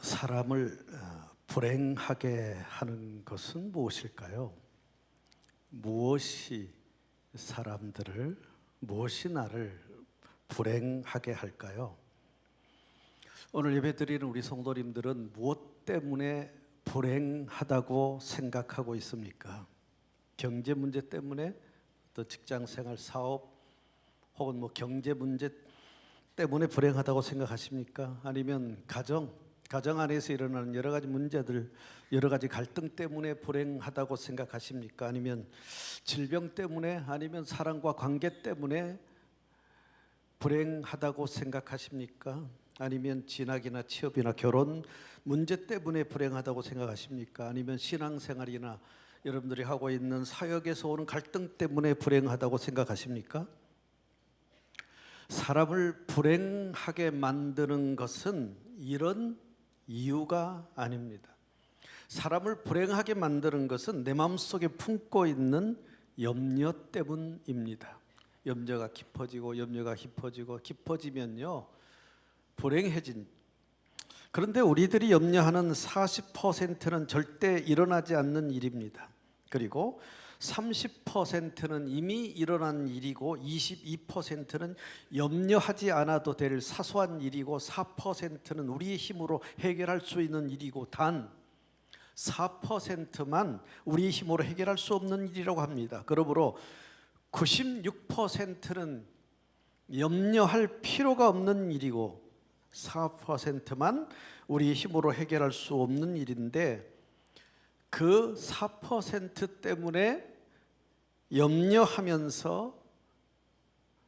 사람을 불행하게 하는 것은 무엇일까요? 무엇이 나를 불행하게 할까요? 오늘 예배드리는 우리 성도님들은 무엇 때문에 불행하다고 생각하고 있습니까? 경제 문제 때문에, 또 직장 생활, 사업 혹은 경제 문제 때문에 불행하다고 생각하십니까? 아니면 가정 안에서 일어나는 여러 가지 문제들, 여러 가지 갈등 때문에 불행하다고 생각하십니까? 아니면 질병 때문에, 아니면 사랑과 관계 때문에 불행하다고 생각하십니까? 아니면 진학이나 취업이나 결혼 문제 때문에 불행하다고 생각하십니까? 아니면 신앙생활이나 여러분들이 하고 있는 사역에서 오는 갈등 때문에 불행하다고 생각하십니까? 사람을 불행하게 만드는 것은 이런 이유가 아닙니다. 사람을 불행하게 만드는 것은 내 마음속에 품고 있는 염려 때문입니다. 염려가 깊어지면요 불행해진. 그런데 우리들이 염려하는 40%는 절대 일어나지 않는 일입니다. 그리고 30%는 이미 일어난 일이고 22%는 염려하지 않아도 될 사소한 일이고 4%는 우리의 힘으로 해결할 수 있는 일이고 단 4%만 우리의 힘으로 해결할 수 없는 일이라고 합니다. 그러므로 96%는 염려할 필요가 없는 일이고 4%만 우리의 힘으로 해결할 수 없는 일인데, 그 4% 때문에 염려하면서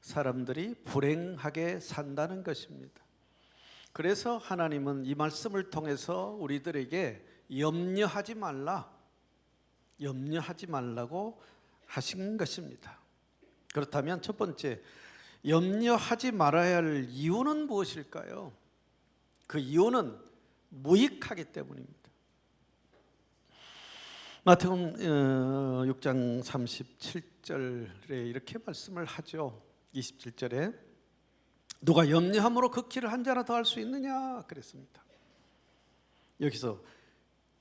사람들이 불행하게 산다는 것입니다. 그래서 하나님은 이 말씀을 통해서 우리들에게 염려하지 말라고 하신 것입니다. 그렇다면 첫 번째, 염려하지 말아야 할 이유는 무엇일까요? 그 이유는 무익하기 때문입니다. 마태복음 6장 37절에 이렇게 말씀을 하죠. 27절에 누가 염려함으로 그 키를 한 자나 더 할 수 있느냐 그랬습니다. 여기서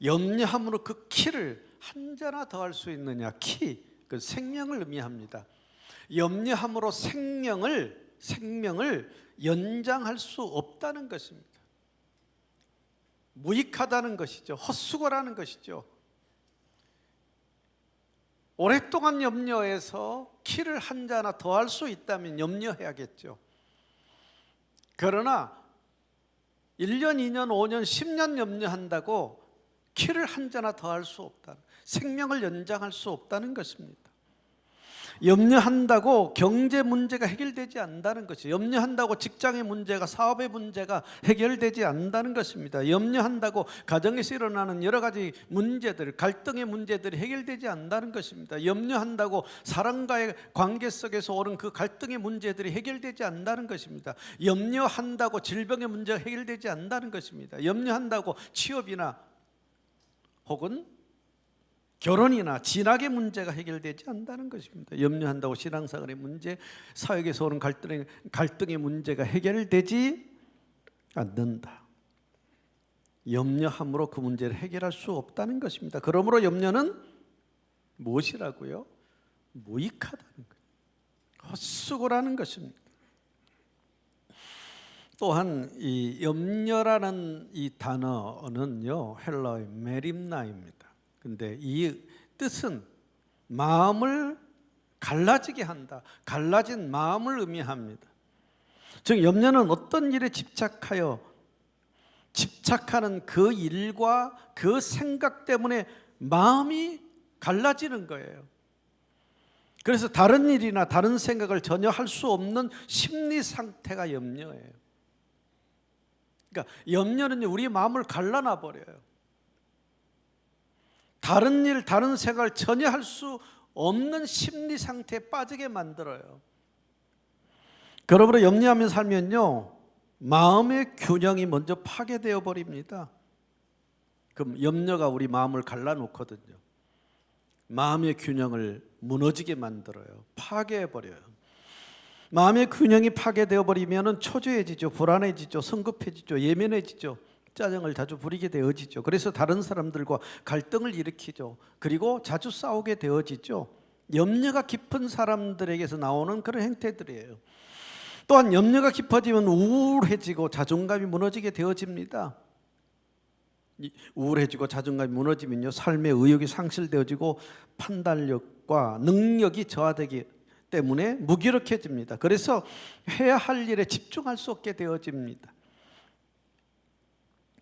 염려함으로 그 키를 한 자나 더 할 수 있느냐, 키, 그 생명을 의미합니다. 염려함으로 생명을 연장할 수 없다는 것입니다. 무익하다는 것이죠. 헛수고라는 것이죠. 오랫동안 염려해서 키를 한 자나 더 할 수 있다면 염려해야겠죠. 그러나 1년, 2년, 5년, 10년 염려한다고 키를 한 자나 더 할 수 없다. 생명을 연장할 수 없다는 것입니다. 염려한다고 경제 문제가 해결되지 않는다는 것이죠. 염려한다고 직장의 문제가, 사업의 문제가 해결되지 않는다는 것입니다. 염려한다고 가정에서 일어나는 여러 가지 문제들, 갈등의 문제들이 해결되지 않는다는 것입니다. 염려한다고 사람과의 관계 속에서 오는 그 갈등의 문제들이 해결되지 않는다는 것입니다. 염려한다고 질병의 문제가 해결되지 않는다는 것입니다. 염려한다고 취업이나 혹은 결혼이나 진학의 문제가 해결되지 않는다는 것입니다. 염려한다고 신앙생활의 문제, 사역에서 오는 갈등의 문제가 해결되지 않는다. 염려함으로 그 문제를 해결할 수 없다는 것입니다. 그러므로 염려는 무엇이라고요? 무익하다는 거예요. 헛수고라는 것입니다. 또한 이 염려라는 이 단어는요, 헬라어의 메림나입니다. 근데 이 뜻은 마음을 갈라지게 한다, 갈라진 마음을 의미합니다. 즉 염려는 어떤 일에 집착하는 그 일과 그 생각 때문에 마음이 갈라지는 거예요. 그래서 다른 일이나 다른 생각을 전혀 할 수 없는 심리 상태가 염려예요. 그러니까 염려는 우리 마음을 갈라놔 버려요. 다른 일, 다른 생각을 전혀 할 수 없는 심리 상태에 빠지게 만들어요. 그러므로 염려하며 살면요, 마음의 균형이 먼저 파괴되어 버립니다. 그럼 염려가 우리 마음을 갈라놓거든요. 마음의 균형을 무너지게 만들어요. 파괴해 버려요. 마음의 균형이 파괴되어 버리면 초조해지죠, 불안해지죠, 성급해지죠, 예민해지죠. 짜증을 자주 부리게 되어지죠. 그래서 다른 사람들과 갈등을 일으키죠. 그리고 자주 싸우게 되어지죠. 염려가 깊은 사람들에게서 나오는 그런 행태들이에요. 또한 염려가 깊어지면 우울해지고 자존감이 무너지게 되어집니다. 우울해지고 자존감이 무너지면요, 삶의 의욕이 상실되어지고 판단력과 능력이 저하되기 때문에 무기력해집니다. 그래서 해야 할 일에 집중할 수 없게 되어집니다.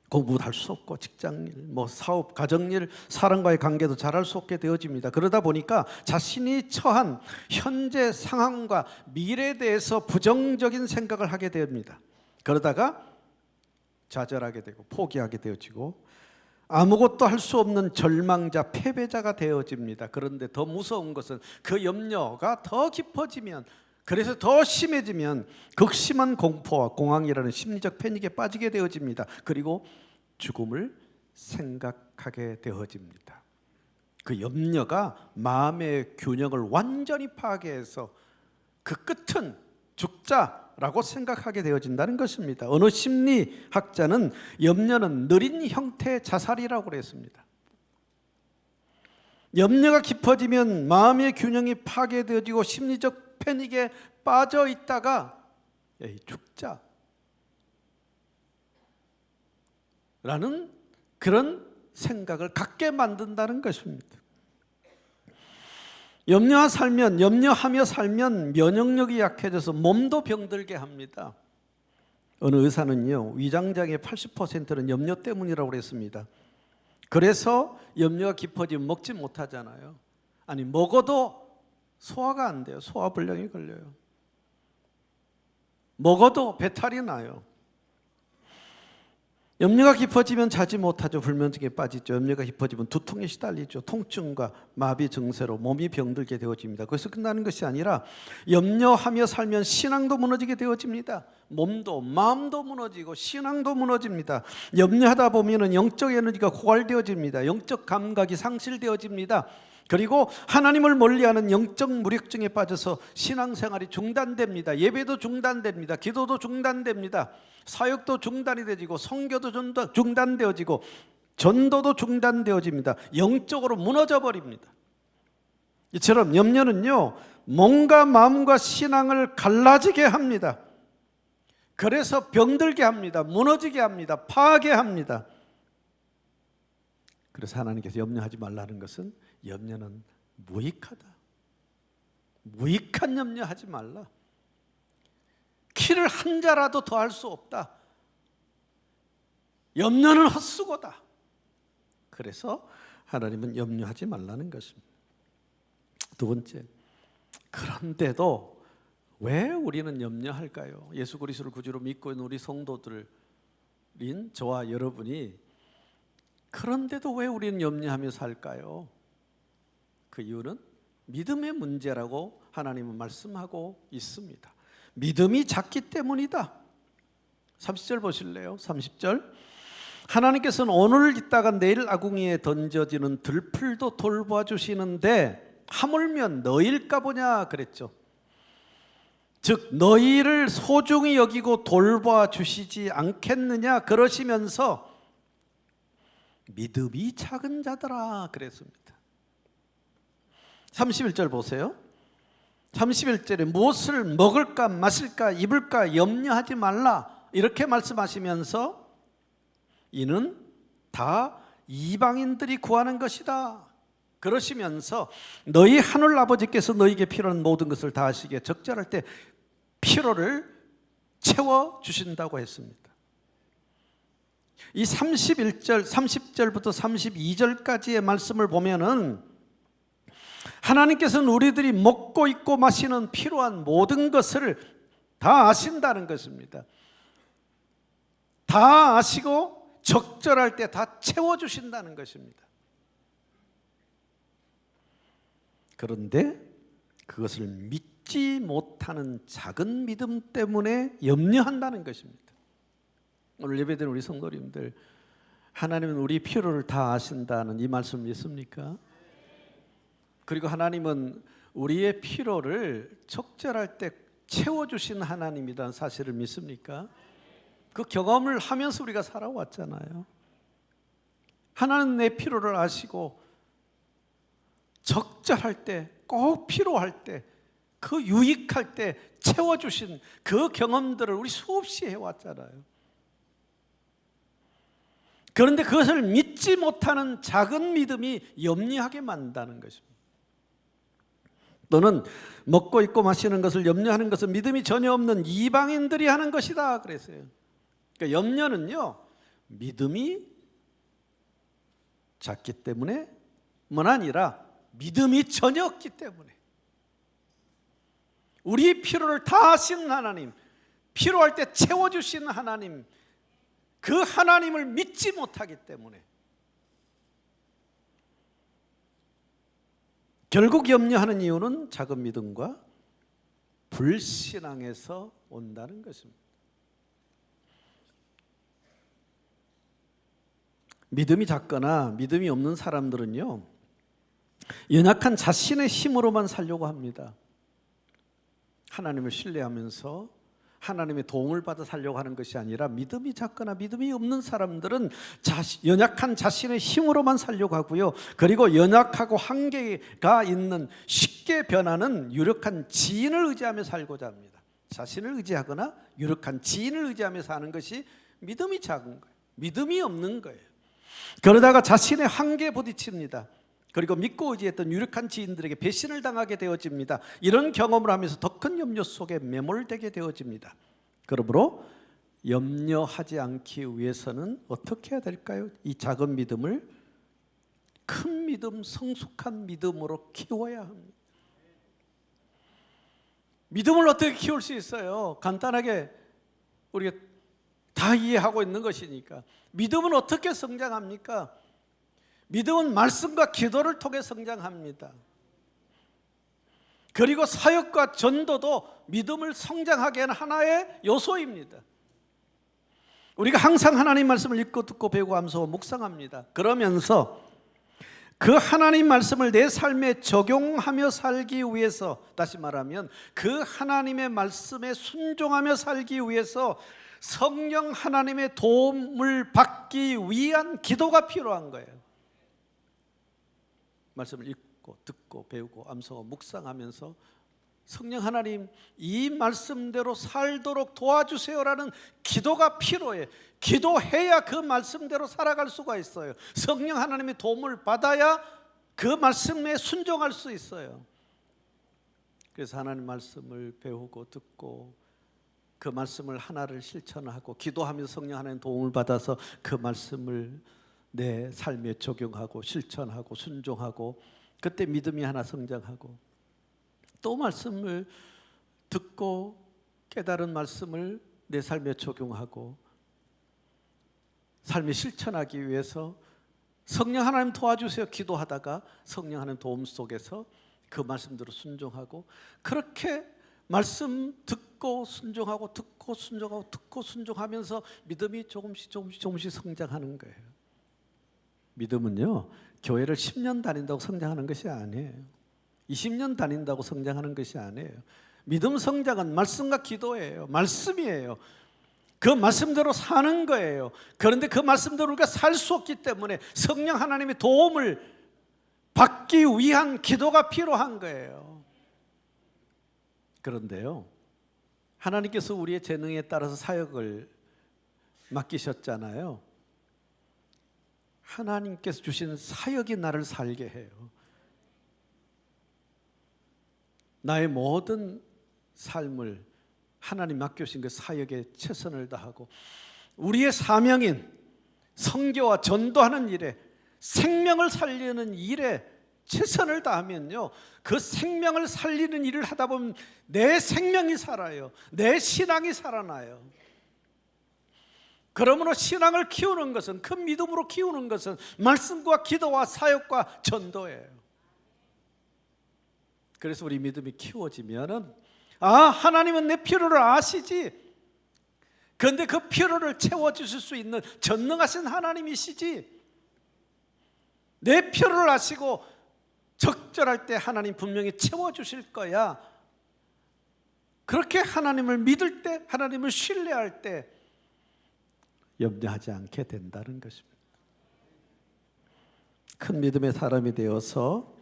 공부도 할 수 없고 직장일, 사업, 가정일, 사람과의 관계도 잘할 수 없게 되어집니다. 그러다 보니까 자신이 처한 현재 상황과 미래에 대해서 부정적인 생각을 하게 됩니다. 그러다가 좌절하게 되고 포기하게 되어지고 아무것도 할 수 없는 절망자, 패배자가 되어집니다. 그런데 더 무서운 것은 그 염려가 더 깊어지면, 그래서 더 심해지면 극심한 공포와 공황이라는 심리적 패닉에 빠지게 되어집니다. 그리고 죽음을 생각하게 되어집니다. 그 염려가 마음의 균형을 완전히 파괴해서 그 끝은 죽자라고 생각하게 되어진다는 것입니다. 어느 심리학자는 염려는 느린 형태의 자살이라고 그랬습니다. 염려가 깊어지면 마음의 균형이 파괴되어지고 심리적 패닉에 빠져 있다가 죽자 라는 그런 생각을 갖게 만든다는 것입니다. 염려하며 살면 면역력이 약해져서 몸도 병들게 합니다. 어느 의사는요, 위장장애 80%는 염려 때문이라고 그랬습니다. 그래서 염려가 깊어지면 먹지 못하잖아요. 아니, 먹어도 소화가 안 돼요. 소화불량이 걸려요. 먹어도 배탈이 나요. 염려가 깊어지면 자지 못하죠. 불면증에 빠지죠. 염려가 깊어지면 두통에 시달리죠. 통증과 마비 증세로 몸이 병들게 되어집니다. 그래서 끝나는 것이 아니라 염려하며 살면 신앙도 무너지게 되어집니다. 몸도 마음도 무너지고 신앙도 무너집니다. 염려하다 보면 영적 에너지가 고갈되어집니다. 영적 감각이 상실되어집니다. 그리고 하나님을 멀리하는 영적 무력증에 빠져서 신앙생활이 중단됩니다. 예배도 중단됩니다. 기도도 중단됩니다. 사역도 중단이 되어지고 선교도 중단되어지고 전도도 중단되어집니다. 영적으로 무너져 버립니다. 이처럼 염려는요, 몸과 마음과 신앙을 갈라지게 합니다. 그래서 병들게 합니다. 무너지게 합니다. 파괴합니다. 그래서 하나님께서 염려하지 말라는 것은, 염려는 무익하다. 무익한 염려하지 말라. 키를 한 자라도 더 할 수 없다. 염려는 헛수고다. 그래서 하나님은 염려하지 말라는 것입니다. 두 번째, 그런데도 왜 우리는 염려할까요? 예수 그리스도를 구주로 믿고 있는 우리 성도들인 저와 여러분이 그런데도 왜 우리는 염려하며 살까요? 그 이유는 믿음의 문제라고 하나님은 말씀하고 있습니다. 믿음이 작기 때문이다. 30절 보실래요? 30절. 하나님께서는 오늘 있다가 내일 아궁이에 던져지는 들풀도 돌봐 주시는데 하물며 너희일까 보냐 그랬죠. 즉 너희를 소중히 여기고 돌봐 주시지 않겠느냐 그러시면서 믿음이 작은 자들아 그랬습니다. 31절 보세요. 31절에 무엇을 먹을까 마실까 입을까 염려하지 말라 이렇게 말씀하시면서 이는 다 이방인들이 구하는 것이다 그러시면서 너희 하늘 아버지께서 너희에게 필요한 모든 것을 다 하시기에 적절할 때 필요를 채워주신다고 했습니다. 이 30절부터 32절까지의 말씀을 보면은 하나님께서는 우리들이 먹고 입고 마시는 필요한 모든 것을 다 아신다는 것입니다. 다 아시고 적절할 때 다 채워주신다는 것입니다. 그런데 그것을 믿지 못하는 작은 믿음 때문에 염려한다는 것입니다. 오늘 예배드리는 우리 성도님들, 하나님은 우리 필요를 다 아신다는 이 말씀 믿습니까? 그리고 하나님은 우리의 필요를 적절할 때 채워주신 하나님이라는 사실을 믿습니까? 그 경험을 하면서 우리가 살아왔잖아요. 하나님 내 필요를 아시고 적절할 때, 꼭 필요할 때, 그 유익할 때 채워주신 그 경험들을 우리 수없이 해왔잖아요. 그런데 그것을 믿지 못하는 작은 믿음이 염려하게 만든다는 것입니다. 또는 먹고 입고 마시는 것을 염려하는 것은 믿음이 전혀 없는 이방인들이 하는 것이다 그랬어요. 그러니까 염려는요, 믿음이 작기 때문에 뿐 아니라 믿음이 전혀 없기 때문에, 우리 필요를 다 아시는 하나님, 필요할 때 채워주시는 하나님, 그 하나님을 믿지 못하기 때문에 결국 염려하는 이유는 작은 믿음과 불신앙에서 온다는 것입니다. 믿음이 작거나 믿음이 없는 사람들은요, 연약한 자신의 힘으로만 살려고 합니다. 하나님을 신뢰하면서 하나님의 도움을 받아 살려고 하는 것이 아니라, 믿음이 작거나 믿음이 없는 사람들은 연약한 자신의 힘으로만 살려고 하고요, 그리고 연약하고 한계가 있는 쉽게 변하는 유력한 지인을 의지하며 살고자 합니다. 자신을 의지하거나 유력한 지인을 의지하며 사는 것이 믿음이 작은 거예요. 믿음이 없는 거예요. 그러다가 자신의 한계에 부딪힙니다. 그리고 믿고 의지했던 유력한 지인들에게 배신을 당하게 되어집니다. 이런 경험을 하면서 더 큰 염려 속에 매몰되게 되어집니다. 그러므로 염려하지 않기 위해서는 어떻게 해야 될까요? 이 작은 믿음을 큰 믿음, 성숙한 믿음으로 키워야 합니다. 믿음을 어떻게 키울 수 있어요? 간단하게 우리가 다 이해하고 있는 것이니까. 믿음은 어떻게 성장합니까? 믿음은 말씀과 기도를 통해 성장합니다. 그리고 사역과 전도도 믿음을 성장하게 하는 하나의 요소입니다. 우리가 항상 하나님 말씀을 읽고 듣고 배우고 암송하고 묵상합니다. 그러면서 그 하나님 말씀을 내 삶에 적용하며 살기 위해서, 다시 말하면 그 하나님의 말씀에 순종하며 살기 위해서 성령 하나님의 도움을 받기 위한 기도가 필요한 거예요. 말씀을 읽고 듣고 배우고 암송하고 묵상하면서 성령 하나님, 이 말씀대로 살도록 도와주세요라는 기도가 필요해. 기도해야 그 말씀대로 살아갈 수가 있어요. 성령 하나님의 도움을 받아야 그 말씀에 순종할 수 있어요. 그래서 하나님 말씀을 배우고 듣고 그 말씀을 하나를 실천하고 기도하면서 성령 하나님 도움을 받아서 그 말씀을 내 삶에 적용하고 실천하고 순종하고, 그때 믿음이 하나 성장하고, 또 말씀을 듣고 깨달은 말씀을 내 삶에 적용하고 삶에 실천하기 위해서 성령 하나님 도와주세요 기도하다가 성령 하나님 도움 속에서 그 말씀대로 순종하고, 그렇게 말씀 듣고 순종하고 듣고 순종하고 듣고 순종하면서 믿음이 조금씩 성장하는 거예요. 믿음은요, 교회를 10년 다닌다고 성장하는 것이 아니에요. 20년 다닌다고 성장하는 것이 아니에요. 믿음 성장은 말씀과 기도예요. 말씀이에요. 그 말씀대로 사는 거예요. 그런데 그 말씀대로 우리가 살 수 없기 때문에 성령 하나님의 도움을 받기 위한 기도가 필요한 거예요. 그런데요, 하나님께서 우리의 재능에 따라서 사역을 맡기셨잖아요. 하나님께서 주신 사역이 나를 살게 해요. 나의 모든 삶을 하나님 맡겨주신 그 사역에 최선을 다하고 우리의 사명인 선교와 전도하는 일에, 생명을 살리는 일에 최선을 다하면요, 그 생명을 살리는 일을 하다 보면 내 생명이 살아요. 내 신앙이 살아나요. 그러므로 신앙을 키우는 것은, 큰 믿음으로 키우는 것은 말씀과 기도와 사역과 전도예요. 그래서 우리 믿음이 키워지면은, 하나님은 내 필요를 아시지. 그런데 그 필요를 채워주실 수 있는 전능하신 하나님이시지. 내 필요를 아시고 적절할 때 하나님 분명히 채워주실 거야. 그렇게 하나님을 믿을 때, 하나님을 신뢰할 때 염려하지 않게 된다는 것입니다. 큰 믿음의 사람이 되어서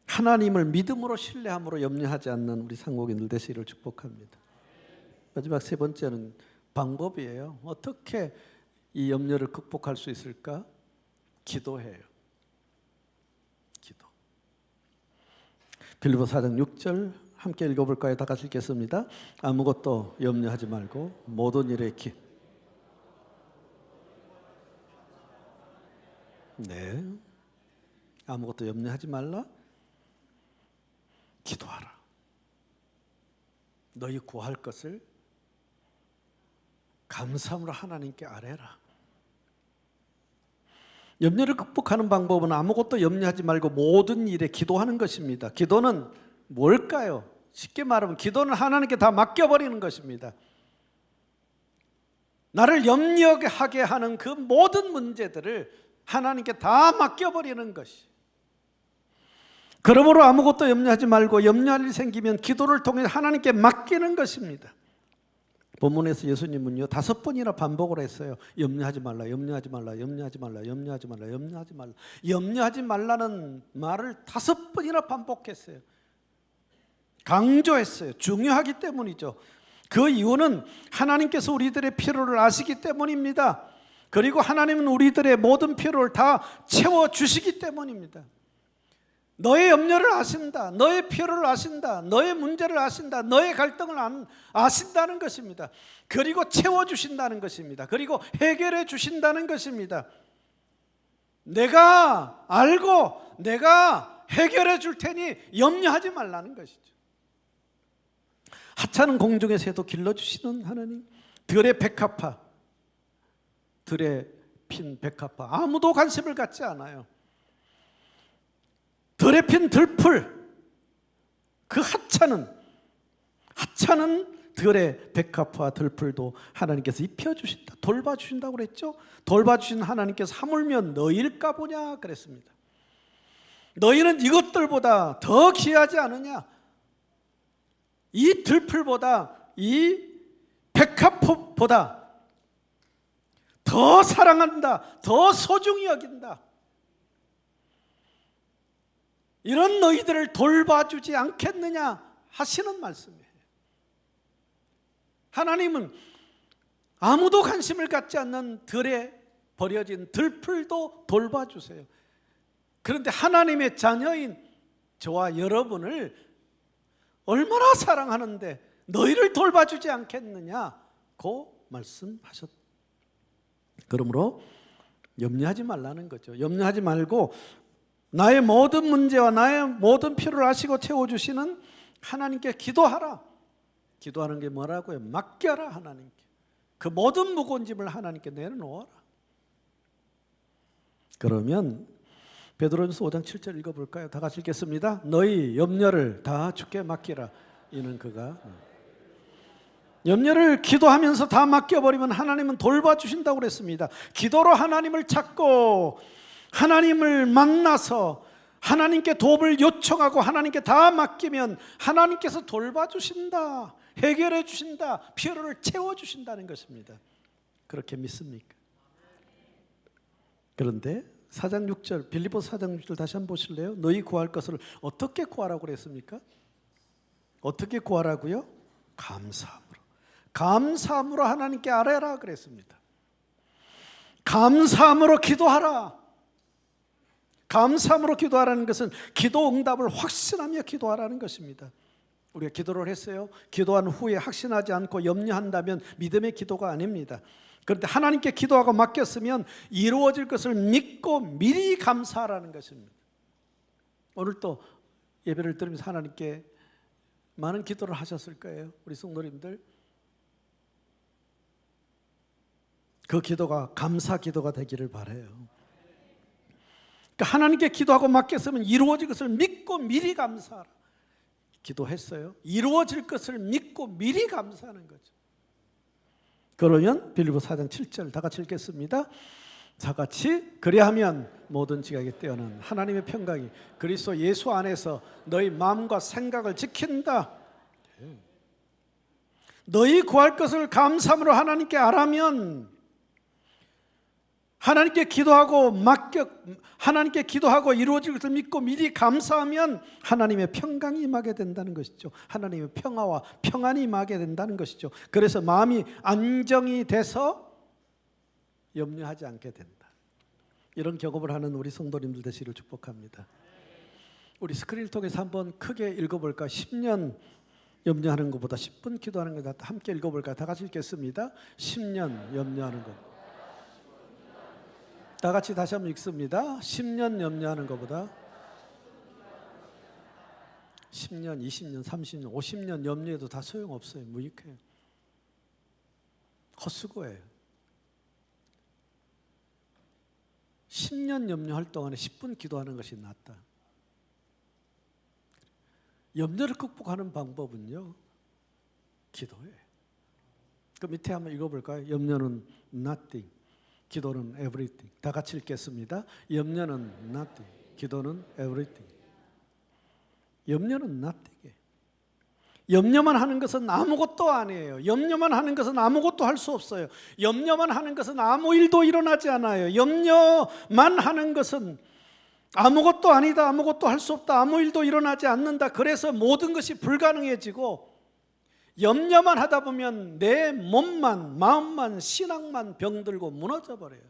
하나님을 믿음으로 신뢰함으로 염려하지 않는 우리 상고인들 되시기를 축복합니다. 마지막 세 번째는 방법이에요. 어떻게 이 염려를 극복할 수 있을까? 기도해요. 기도. 빌립보 4장 6절 함께 읽어볼까요? 다 같이 읽겠습니다. 아무것도 염려하지 말고 모든 일에 네, 아무것도 염려하지 말라. 기도하라. 너희 구할 것을 감사함으로 하나님께 아뢰라. 염려를 극복하는 방법은 아무것도 염려하지 말고 모든 일에 기도하는 것입니다. 기도는 뭘까요? 쉽게 말하면 기도는 하나님께 다 맡겨버리는 것입니다. 나를 염려하게 하는 그 모든 문제들을 하나님께 다 맡겨버리는 것이. 그러므로 아무것도 염려하지 말고 염려할 일이 생기면 기도를 통해 하나님께 맡기는 것입니다. 본문에서 예수님은요 5번이나 반복을 했어요. 염려하지 말라, 염려하지 말라, 염려하지 말라, 염려하지 말라, 염려하지 말라. 염려하지 말라는 말을 5번이나 반복했어요. 강조했어요. 중요하기 때문이죠. 그 이유는 하나님께서 우리들의 필요를 아시기 때문입니다. 그리고 하나님은 우리들의 모든 필요를 다 채워주시기 때문입니다. 너의 염려를 아신다. 너의 필요를 아신다. 너의 문제를 아신다. 너의 갈등을 아신다는 것입니다. 그리고 채워주신다는 것입니다. 그리고 해결해 주신다는 것입니다. 내가 알고 내가 해결해 줄 테니 염려하지 말라는 것이죠. 하찮은 공중의 새도 길러주시는 하나님, 들의 백합화, 들에 핀 백합화 아무도 관심을 갖지 않아요. 들에 핀 들풀, 그 하찮은 들의 백합화 들풀도 하나님께서 입혀주신다, 돌봐주신다고 그랬죠. 돌봐주신 하나님께서 하물며 너희일까 보냐 그랬습니다. 너희는 이것들보다 더 귀하지 않으냐. 이 들풀보다 이 백합화보다 더 사랑한다, 더 소중히 여긴다. 이런 너희들을 돌봐주지 않겠느냐 하시는 말씀이에요. 하나님은 아무도 관심을 갖지 않는 들에 버려진 들풀도 돌봐주세요. 그런데 하나님의 자녀인 저와 여러분을 얼마나 사랑하는데 너희를 돌봐주지 않겠느냐고 말씀하셨다. 그러므로 염려하지 말라는 거죠. 염려하지 말고 나의 모든 문제와 나의 모든 필요를 아시고 채워주시는 하나님께 기도하라. 기도하는 게 뭐라고요? 맡겨라 하나님께. 그 모든 무거운 짐을 하나님께 내려놓아라. 그러면 베드로전서 5장 7절 읽어볼까요? 다 같이 읽겠습니다. 너희 염려를 다 주께 맡기라. 이는 그가 염려를 기도하면서 다 맡겨버리면 하나님은 돌봐주신다고 그랬습니다. 기도로 하나님을 찾고 하나님을 만나서 하나님께 도움을 요청하고 하나님께 다 맡기면 하나님께서 돌봐주신다, 해결해 주신다, 필요를 채워주신다는 것입니다. 그렇게 믿습니까? 그런데 4장 6절, 빌립보 4장 6절 다시 한번 보실래요? 너희 구할 것을 어떻게 구하라고 그랬습니까? 어떻게 구하라고요? 감사함으로 하나님께 아뢰라 그랬습니다. 감사함으로 기도하라. 감사함으로 기도하라는 것은 기도 응답을 확신하며 기도하라는 것입니다. 우리가 기도를 했어요. 기도한 후에 확신하지 않고 염려한다면 믿음의 기도가 아닙니다. 그런데 하나님께 기도하고 맡겼으면 이루어질 것을 믿고 미리 감사하라는 것입니다. 오늘 또 예배를 드리면서 하나님께 많은 기도를 하셨을 거예요. 우리 성도님들. 그 기도가 감사 기도가 되기를 바라요. 그러니까 하나님께 기도하고 맡겼으면 이루어질 것을 믿고 미리 감사하라. 기도했어요. 이루어질 것을 믿고 미리 감사하는 거죠. 그러면 빌립보 4장 7절 다 같이 읽겠습니다. 다 같이 그리하면 모든 지각에 뛰어난 하나님의 평강이 그리스도 예수 안에서 너희 마음과 생각을 지킨다. 너희 구할 것을 감사함으로 하나님께 아뢰면 하나님께 기도하고 이루어질 것을 믿고 미리 감사하면 하나님의 평강이 임하게 된다는 것이죠. 하나님의 평화와 평안이 임하게 된다는 것이죠. 그래서 마음이 안정이 돼서 염려하지 않게 된다. 이런 경험을 하는 우리 성도님들 되시기를 축복합니다. 우리 스크린을 통해서 한번 크게 읽어볼까? 10년 염려하는 것보다 10분 기도하는 것보다 함께 읽어볼까? 다 같이 읽겠습니다. 10년 염려하는 것. 다 같이 다시 한번 읽습니다. 10년 염려하는 것보다 10년, 20년, 30년, 50년 염려해도 다 소용없어요. 무익해요. 헛수고예요. 10년 염려할 동안에 10분 기도하는 것이 낫다. 염려를 극복하는 방법은요, 기도예요. 그 밑에 한번 읽어볼까요? 염려는 nothing, 기도는 everything. 다 같이 읽겠습니다. 염려는 nothing, 기도는 everything. 염려는 nothing이에요. 염려만 하는 것은 아무것도 아니에요. 염려만 하는 것은 아무것도 할 수 없어요. 염려만 하는 것은 아무 일도 일어나지 않아요. 염려만 하는 것은 아무것도 아니다, 아무것도 할 수 없다, 아무 일도 일어나지 않는다. 그래서 모든 것이 불가능해지고, 염려만 하다 보면 내 몸만, 마음만, 신앙만 병들고 무너져 버려요.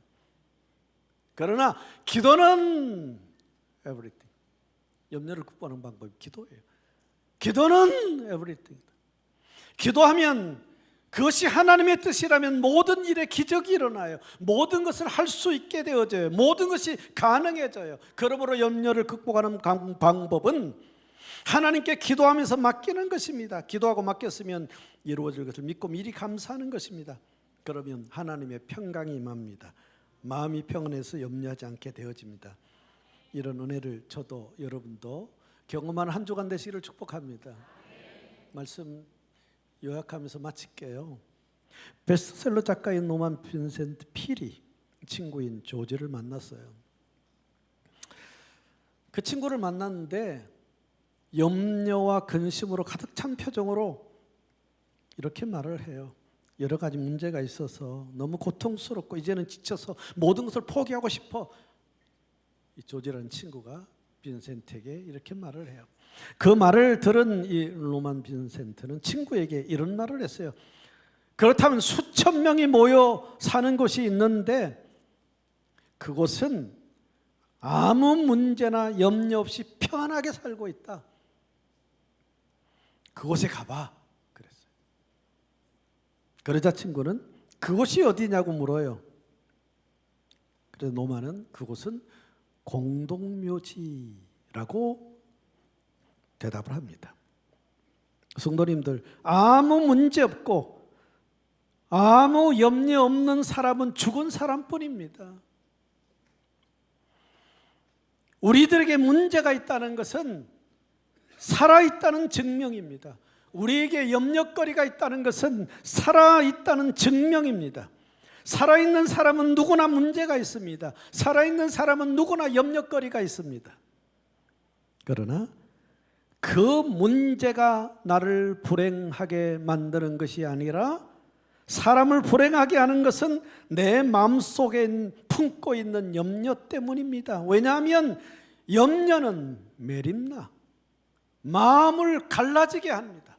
그러나 기도는 everything. 염려를 극복하는 방법이 기도예요. 기도는 everything. 기도하면 그것이 하나님의 뜻이라면 모든 일에 기적이 일어나요. 모든 것을 할 수 있게 되어져요. 모든 것이 가능해져요. 그러므로 염려를 극복하는 방법은 하나님께 기도하면서 맡기는 것입니다. 기도하고 맡겼으면 이루어질 것을 믿고 미리 감사하는 것입니다. 그러면 하나님의 평강이 임합니다. 마음이 평안해서 염려하지 않게 되어집니다. 이런 은혜를 저도 여러분도 경험하는 한 주간 되시기를 축복합니다. 말씀 요약하면서 마칠게요. 베스트셀러 작가인 노만 빈센트 필이 친구인 조지를 만났어요. 그 친구를 만났는데 염려와 근심으로 가득 찬 표정으로 이렇게 말을 해요. 여러 가지 문제가 있어서 너무 고통스럽고 이제는 지쳐서 모든 것을 포기하고 싶어. 이 조지라는 친구가 빈센트에게 이렇게 말을 해요. 그 말을 들은 이 로만 빈센트는 친구에게 이런 말을 했어요. 그렇다면 수천 명이 모여 사는 곳이 있는데 그곳은 아무 문제나 염려 없이 편하게 살고 있다. 그곳에 가봐 그랬어요. 그러자 친구는 그곳이 어디냐고 물어요. 그래서 노만은 그곳은 공동묘지라고 대답을 합니다. 성도님들, 아무 문제 없고 아무 염려 없는 사람은 죽은 사람뿐입니다. 우리들에게 문제가 있다는 것은 살아있다는 증명입니다. 우리에게 염려거리가 있다는 것은 살아있다는 증명입니다. 살아있는 사람은 누구나 문제가 있습니다. 살아있는 사람은 누구나 염려거리가 있습니다. 그러나 그 문제가 나를 불행하게 만드는 것이 아니라 사람을 불행하게 하는 것은 내 마음속에 품고 있는 염려 때문입니다. 왜냐하면 염려는 매립나 마음을 갈라지게 합니다.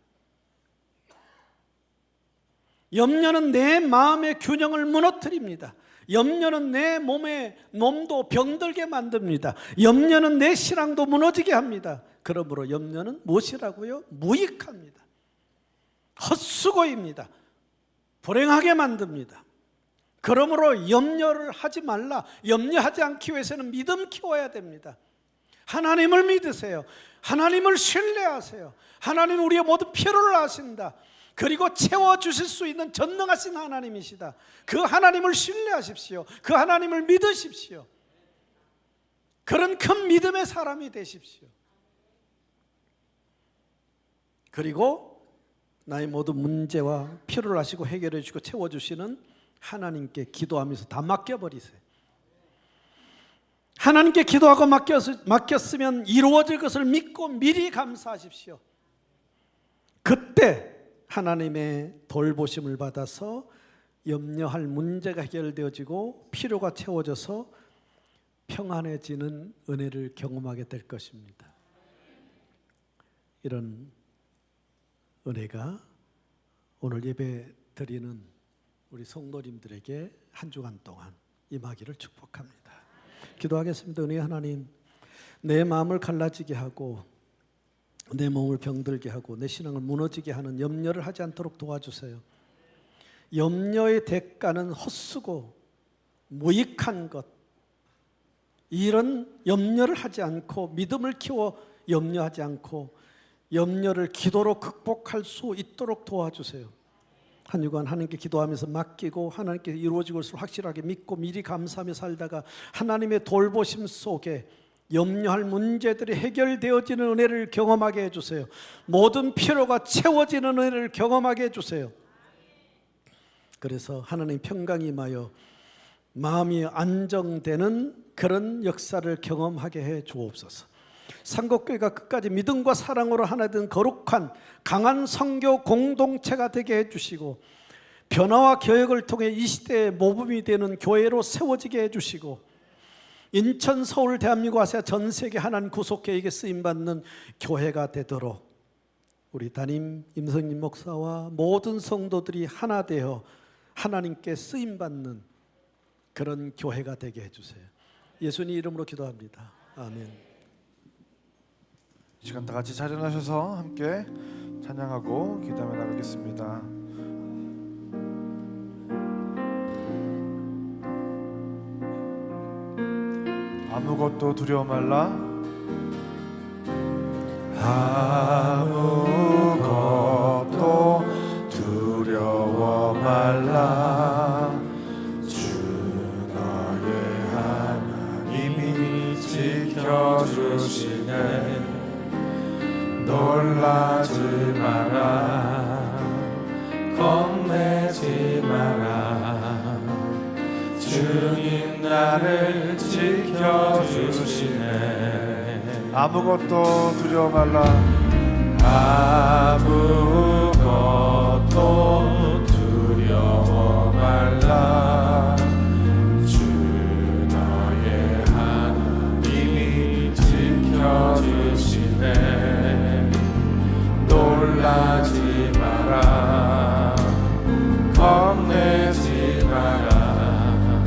염려는 내 마음의 균형을 무너뜨립니다. 염려는 내 몸의 몸도 병들게 만듭니다. 염려는 내 신앙도 무너지게 합니다. 그러므로 염려는 무엇이라고요? 무익합니다. 헛수고입니다. 불행하게 만듭니다. 그러므로 염려를 하지 말라. 염려하지 않기 위해서는 믿음 키워야 됩니다. 하나님을 믿으세요. 하나님을 신뢰하세요. 하나님은 우리의 모든 필요를 아신다. 그리고 채워주실 수 있는 전능하신 하나님이시다. 그 하나님을 신뢰하십시오. 그 하나님을 믿으십시오. 그런 큰 믿음의 사람이 되십시오. 그리고 나의 모든 문제와 필요를 아시고 해결해 주시고 채워주시는 하나님께 기도하면서 다 맡겨버리세요. 하나님께 기도하고 맡겼으면 이루어질 것을 믿고 미리 감사하십시오. 그때 하나님의 돌보심을 받아서 염려할 문제가 해결되어지고 필요가 채워져서 평안해지는 은혜를 경험하게 될 것입니다. 이런 은혜가 오늘 예배 드리는 우리 성도님들에게 한 주간 동안 임하기를 축복합니다. 기도하겠습니다. 은혜 하나님, 내 마음을 갈라지게 하고 내 몸을 병들게 하고 내 신앙을 무너지게 하는 염려를 하지 않도록 도와주세요. 염려의 대가는 헛수고 무익한 것, 이런 염려를 하지 않고 믿음을 키워 염려하지 않고 염려를 기도로 극복할 수 있도록 도와주세요. 한 주간 하나님께 기도하면서 맡기고 하나님께 이루어지고 있을 확실하게 믿고 미리 감사하며 살다가 하나님의 돌보심 속에 염려할 문제들이 해결되어지는 은혜를 경험하게 해주세요. 모든 필요가 채워지는 은혜를 경험하게 해주세요. 그래서 하나님 평강이 임하여 마음이 안정되는 그런 역사를 경험하게 해 주옵소서. 상곡교회가 끝까지 믿음과 사랑으로 하나 된 거룩한 강한 선교 공동체가 되게 해주시고 변화와 개혁을 통해 이 시대의 모범이 되는 교회로 세워지게 해주시고 인천, 서울, 대한민국, 아시아 전 세계 하나님 구속계에게 쓰임받는 교회가 되도록 우리 담임 임성님 목사와 모든 성도들이 하나 되어 하나님께 쓰임받는 그런 교회가 되게 해주세요. 예수님 이름으로 기도합니다. 아멘. 이 시간 다 같이 자리하셔서 함께 찬양하고 기도하며 나가겠습니다. 아무것도 두려워 말라. 아무것도 두려워 말라. 주 너의 하나님이 지켜주시네. 놀라지 마라. 겁내지 마라. 주님 나를 지켜주시네. 아무것도 두려워 말라. 아무것도 두려워 말라. 주 너의 하나님이 지켜주시네. 놀라지 마라. 겁내지 마라.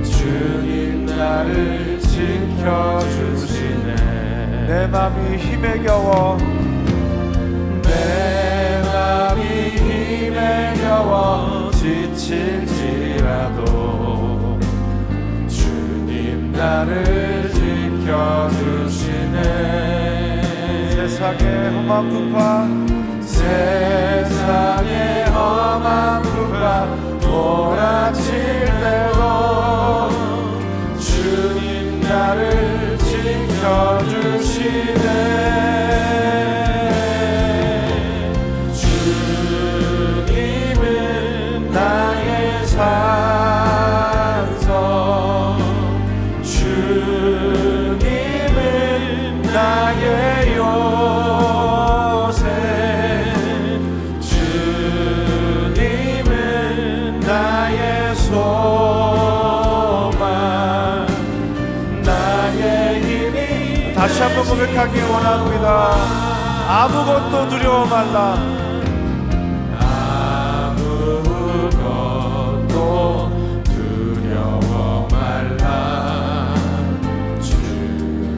주님 나를 지켜주시네. 내 맘이 힘에 겨워. 내 맘이 힘에 겨워 지칠지라도 주님 나를 지켜주시네. 세상의 험한 풍파, 세상의 험한 풍파 몰아칠 때도 주님 나를 지켜주시네. 주님은 나의 산성, 주님은 나의 요새, 주님은 나의 소망, 나의 힘이. 다시 한번 고백하기 원합니다. 아무것도 두려워 말라. 아무것도 두려워 말라. 주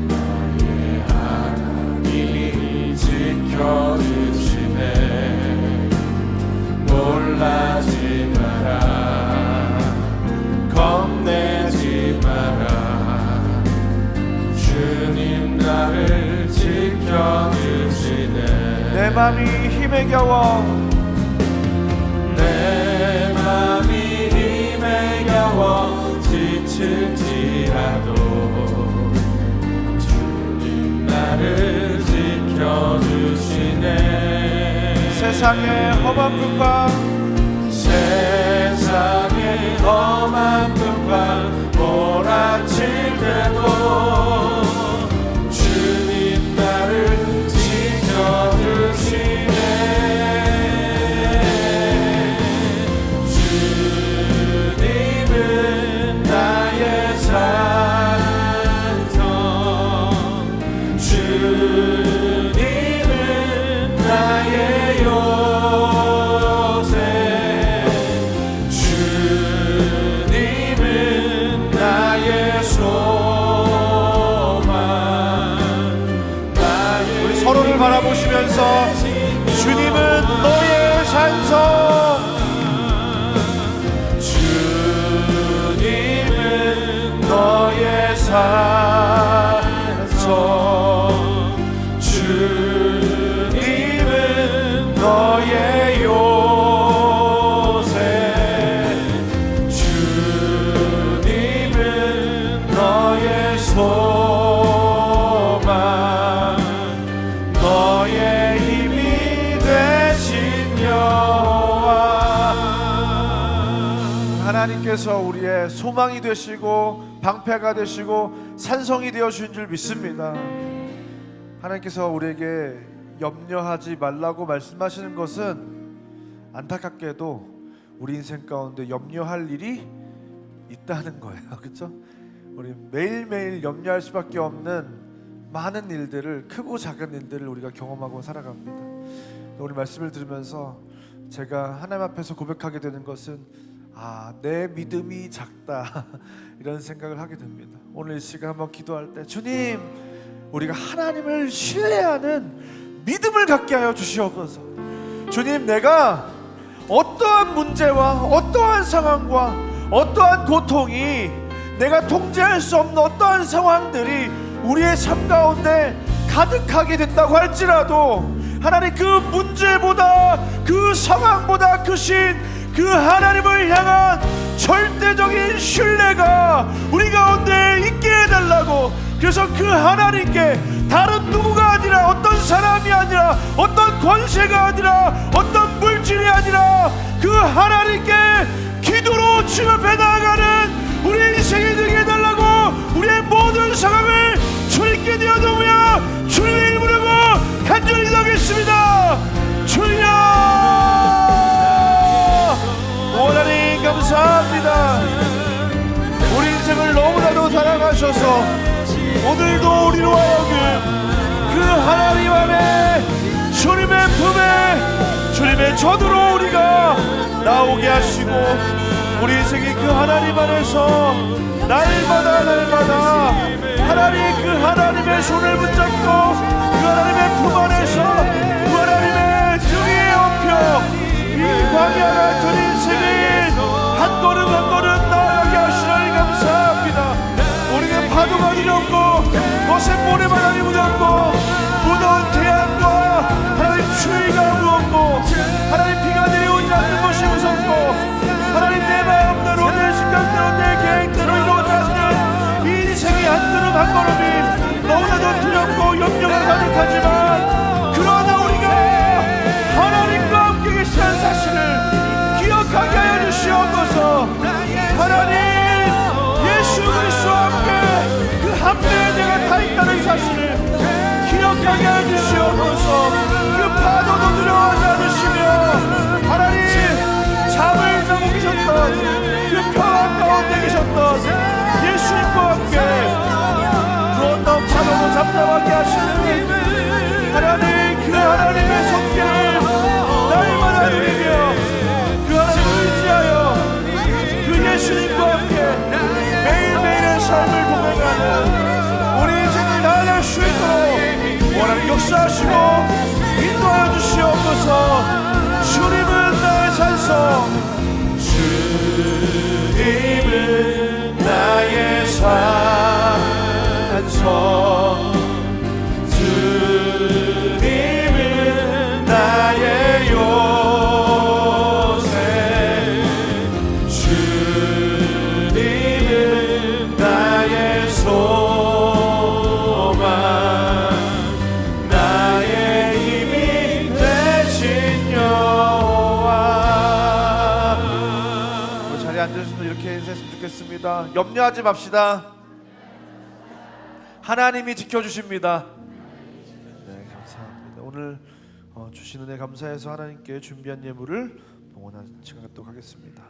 너의 하나님이 지켜주시네. 놀라지 마라. 겁내지 마라. 주님 나를 지켜주시네. 내 맘이 힘에 겨워. 내 맘이 힘에 겨워 지칠지라도 주님 나를 지켜주시네. 세상의 험한 풍파, 세상의 험한 풍파 몰아칠 때도 주님 나를 지켜주시네. 주님 산성 주님은 너의 요새 주님은 너의 소망 너의 힘이 되신 여호와. 하나님께서 우리의 소망이 되시고 방패가 되시고 산성이 되어 주신 줄 믿습니다. 하나님께서 우리에게 염려하지 말라고 말씀하시는 것은 안타깝게도 우리 인생 가운데 염려할 일이 있다는 거예요. 그렇죠? 우리 매일매일 염려할 수밖에 없는 많은 일들을, 크고 작은 일들을 우리가 경험하고 살아갑니다. 오늘 말씀을 들으면서 제가 하나님 앞에서 고백하게 되는 것은 내 믿음이 작다 이런 생각을 하게 됩니다. 오늘 이 시간 한번 기도할 때 주님, 우리가 하나님을 신뢰하는 믿음을 갖게 하여 주시옵소서. 주님, 내가 어떠한 문제와 어떠한 상황과 어떠한 고통이, 내가 통제할 수 없는 어떠한 상황들이 우리의 삶 가운데 가득하게 된다고 할지라도 하나님, 그 문제보다 그 상황보다 크신 그 하나님을 향한 절대적인 신뢰가 우리 가운데 있게 해달라고. 그래서 그 하나님께 다른 누구가 아니라, 어떤 사람이 아니라, 어떤 권세가 아니라, 어떤 물질이 아니라 그 하나님께 기도로 취급해 나아가는 우리 인생이 되게 해달라고. 우리의 모든 상황을 주님께 내어놓으며 주님의 이름으로 간절히 기도하겠습니다. 주여, 하나님 감사합니다. 우리 인생을 너무나도 사랑하셔서 오늘도 우리로 하여금 그 하나님 안에, 주님의 품에, 주님의 전으로 우리가 나오게 하시고, 우리 인생이 그 하나님 안에서 날마다 하나님, 그 하나님의 손을 붙잡고 그 하나님의 품 안에서 그 하나님의 등에 엎여 이 광야 같은 인생을 한 걸음 한 걸음 나아가게 하시라니 감사합니다. 우리는 파도가 두렵고 거센 모래바람이 무섭고 무더운 태양과 하나님 추위가 무섭고 하나님 비가 내려오지 않는 것이 무섭고 하나님 내 마음대로, 내 생각대로, 내 계획대로 이루어지 않는 이 인생의 한 걸음 한 걸음이 너무나도 두렵고 염려가 가득하지만, 그러나 우리가 하나님과 함께 계시다는 사실을 기억하게 하여 주시옵소서. 하나님, 예수 그리스도와 함께 그 함대에 내가 타 있다는 사실을 기억하게 하여 주시옵소서. 그 파도도 두려워하지 않으시며 하나님, 잠을 자고 계셨던 그 평안 가운데 계셨던 예수님과 함께 그 어떤 파도도 잠잠하게 하시는 하나님, 그 하나님의 손길을 날마다 누리며 그 하나님을 의지하여 그 예수님과 함께 매일매일의 삶을 동행하는 우리 인생을 나아갈 수 있도록 원하는 역사하시고 인도하여 주시옵소서. 주님은 나의 산성, 주님은 나의 산성, 주님은 나의 요새, 주님은 나의 소망, 나의 힘이 되신 여호와. 자리에 앉으시면 이렇게 인사했으면 좋겠습니다. 염려하지 맙시다. 하나님이 지켜주십니다. 네, 감사합니다. 오늘 주신 은혜 감사해서 하나님께 준비한 예물을 봉헌하는 시간 갖도록 하겠습니다.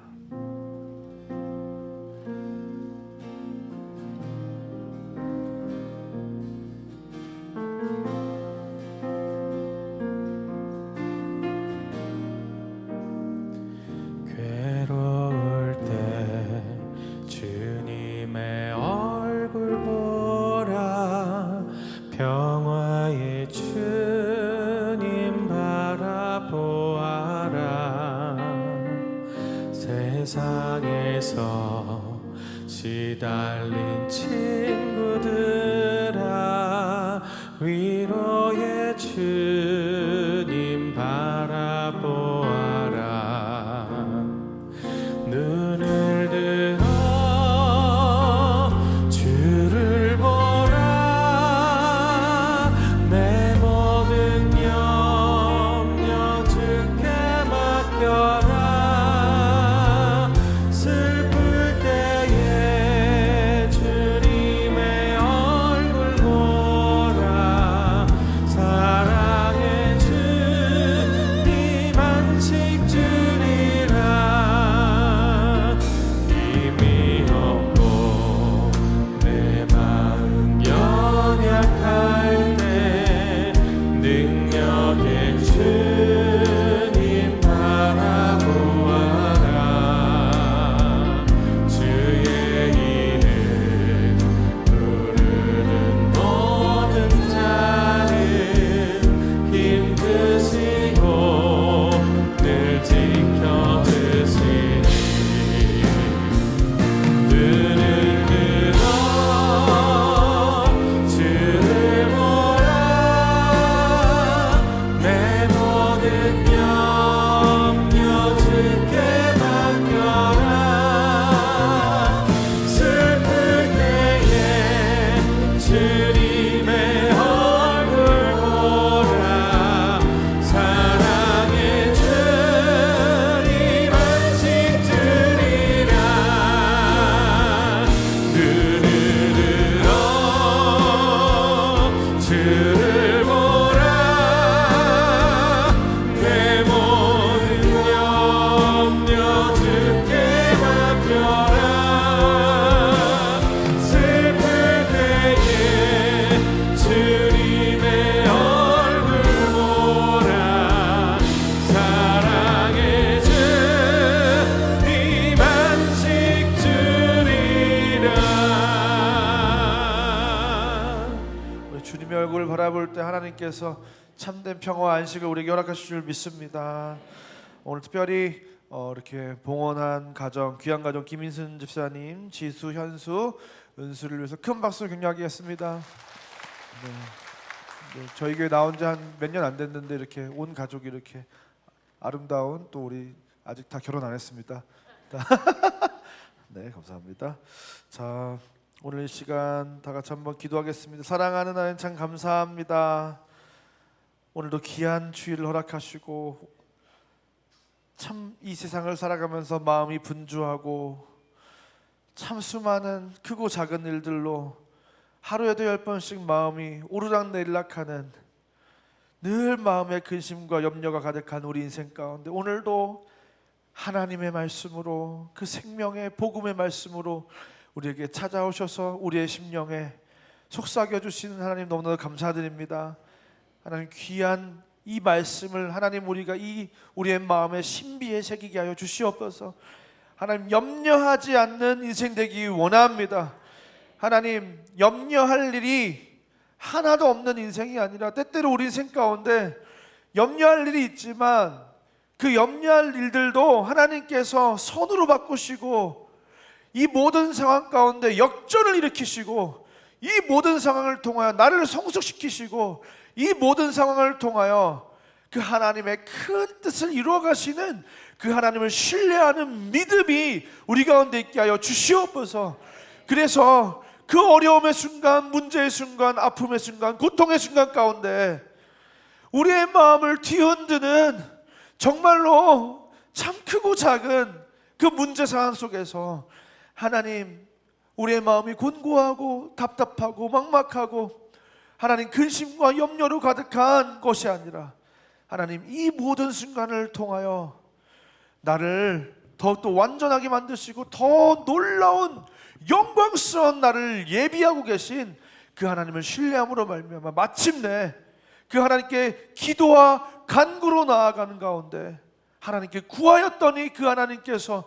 괴로울 때 주님의 얼굴 보라, 평화의 주님 바라보아라. 세상 시달린 친구들아 위로의 주님 바라보아라. 눈을 들어 주를 보라. 내 모든 염려 주께 맡겨라. 슬플 때에 주님의 얼굴 보라. 사랑의 주님 안식 주리라. 힘이 없고 내 마음 연약할 때 능력의 주님 바라보아라. 주의 이름 부르는 모든 자는 힘드시고 늘 지켜주시니 눈을 들어 주를 보라. 내 모든 염려 주께 맡겨라. 슬플 때에 주님의 얼굴 보라. 사랑의 주님 안식 주리라. 눈을 들어 주를 보라. 내 모든 염려 주께 맡겨라. 슬플 때에 주님의 얼굴 보라. 사랑의 주님 안식 주리라. 우리 주님의 얼굴을 바라볼 때 하나님께서 참된 평화와 안식을 우리에게 허락하실 줄 믿습니다. 오늘 특별히 이렇게 봉헌한 가정, 귀한 가정 김인순 집사님, 지수, 현수, 은수를 위해서 큰 박수 격려하겠습니다. 네. 저희 교회 나온 지 한 몇 년 안 됐는데 이렇게 온 가족이 이렇게 아름다운, 또 우리 아직 다 결혼 안 했습니다. 네, 감사합니다. 자, 오늘 이 시간 다 같이 한번 기도하겠습니다. 사랑하는 하나님 참 감사합니다. 오늘도 귀한 주일을 허락하시고 참 이 세상을 살아가면서 마음이 분주하고 참 수많은 크고 작은 일들로 하루에도 10번씩 마음이 오르락내리락하는 늘 마음의 근심과 염려가 가득한 우리 인생 가운데 오늘도 하나님의 말씀으로, 그 생명의 복음의 말씀으로 우리에게 찾아오셔서 우리의 심령에 속삭여 주시는 하나님 너무나 감사드립니다. 하나님 귀한 이 말씀을 하나님 우리가 이 우리의 마음에 신비에 새기게 하여 주시옵소서. 하나님 염려하지 않는 인생 되기 원합니다. 하나님 염려할 일이 하나도 없는 인생이 아니라 때때로 우리 인생 가운데 염려할 일이 있지만 그 염려할 일들도 하나님께서 선으로 바꾸시고 이 모든 상황 가운데 역전을 일으키시고 이 모든 상황을 통하여 나를 성숙시키시고 이 모든 상황을 통하여 그 하나님의 큰 뜻을 이루어 가시는 그 하나님을 신뢰하는 믿음이 우리 가운데 있게 하여 주시옵소서. 그래서 그 어려움의 순간, 문제의 순간, 아픔의 순간, 고통의 순간 가운데 우리의 마음을 뒤흔드는 정말로 참 크고 작은 그 문제 상황 속에서 하나님 우리의 마음이 곤고하고 답답하고 막막하고 하나님 근심과 염려로 가득한 것이 아니라 하나님 이 모든 순간을 통하여 나를 더욱더 완전하게 만드시고 더 놀라운 영광스러운 나를 예비하고 계신 그 하나님을 신뢰함으로 말미암아 마침내 그 하나님께 기도와 간구로 나아가는 가운데 하나님께 구하였더니 그 하나님께서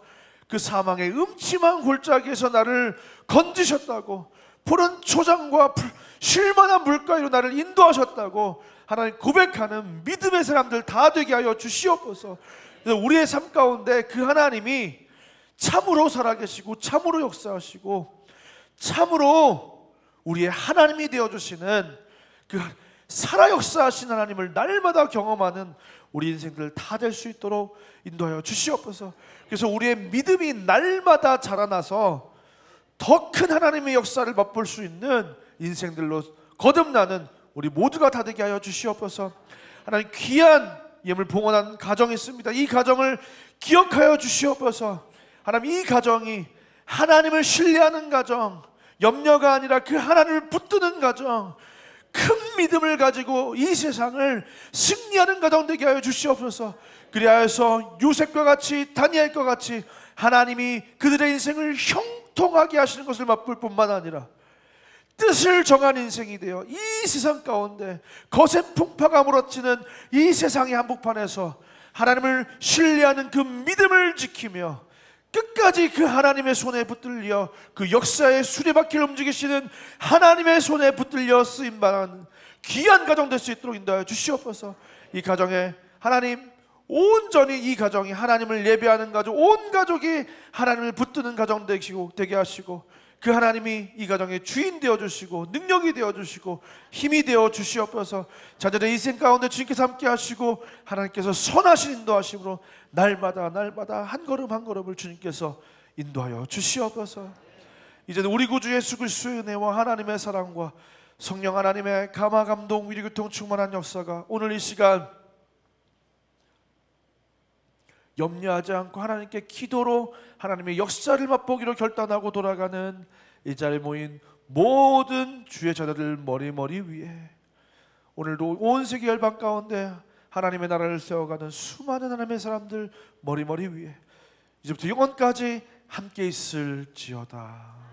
그 사망의 음침한 골짜기에서 나를 건지셨다고, 푸른 초장과 쉴만한 물가로 나를 인도하셨다고 하나님 고백하는 믿음의 사람들 다 되게 하여 주시옵소서. 우리의 삶 가운데 그 하나님이 참으로 살아계시고 참으로 역사하시고 참으로 우리의 하나님이 되어주시는 그 살아 역사하신 하나님을 날마다 경험하는 우리 인생들 다 될 수 있도록 인도하여 주시옵소서. 그래서 우리의 믿음이 날마다 자라나서 더 큰 하나님의 역사를 맛볼 수 있는 인생들로 거듭나는 우리 모두가 다 되게 하여 주시옵소서. 하나님, 귀한 예물 봉헌한 가정이 있습니다. 이 가정을 기억하여 주시옵소서. 하나님, 이 가정이 하나님을 신뢰하는 가정, 염려가 아니라 그 하나님을 붙드는 가정, 큰 믿음을 가지고 이 세상을 승리하는 가정 되게 하여 주시옵소서. 그리하여서 요셉과 같이, 다니엘과 같이 하나님이 그들의 인생을 형통하게 하시는 것을 맛볼 뿐만 아니라 뜻을 정한 인생이 되어 이 세상 가운데 거센 풍파가 몰아치는 이 세상의 한복판에서 하나님을 신뢰하는 그 믿음을 지키며 끝까지 그 하나님의 손에 붙들려 그 역사의 수레바퀴를 움직이시는 하나님의 손에 붙들려 쓰임받는 귀한 가정 될 수 있도록 인도하여 주시옵소서. 이 가정에 하나님, 온전히 이 가정이 하나님을 예배하는 가족, 온 가족이 하나님을 붙드는 가정 되게 하시고 그 하나님이 이 가정의 주인 되어주시고 능력이 되어주시고 힘이 되어주시옵소서. 자녀의 인생 가운데 주님께서 함께 하시고 하나님께서 선하신 인도하심으로 날마다 한 걸음 한 걸음을 주님께서 인도하여 주시옵소서. 이제는 우리 구주 예수 그리스도의 은혜와 하나님의 사랑과 성령 하나님의 감화 감동 위리 교통 충만한 역사가 오늘 이 시간 염려하지 않고 하나님께 기도로 하나님의 역사를 맛보기로 결단하고 돌아가는 이 자리에 모인 모든 주의 자녀들 머리 위에 오늘도 온 세계 열방 가운데 하나님의 나라를 세워가는 수많은 하나님의 사람들 머리 위에 이제부터 영원까지 함께 있을지어다.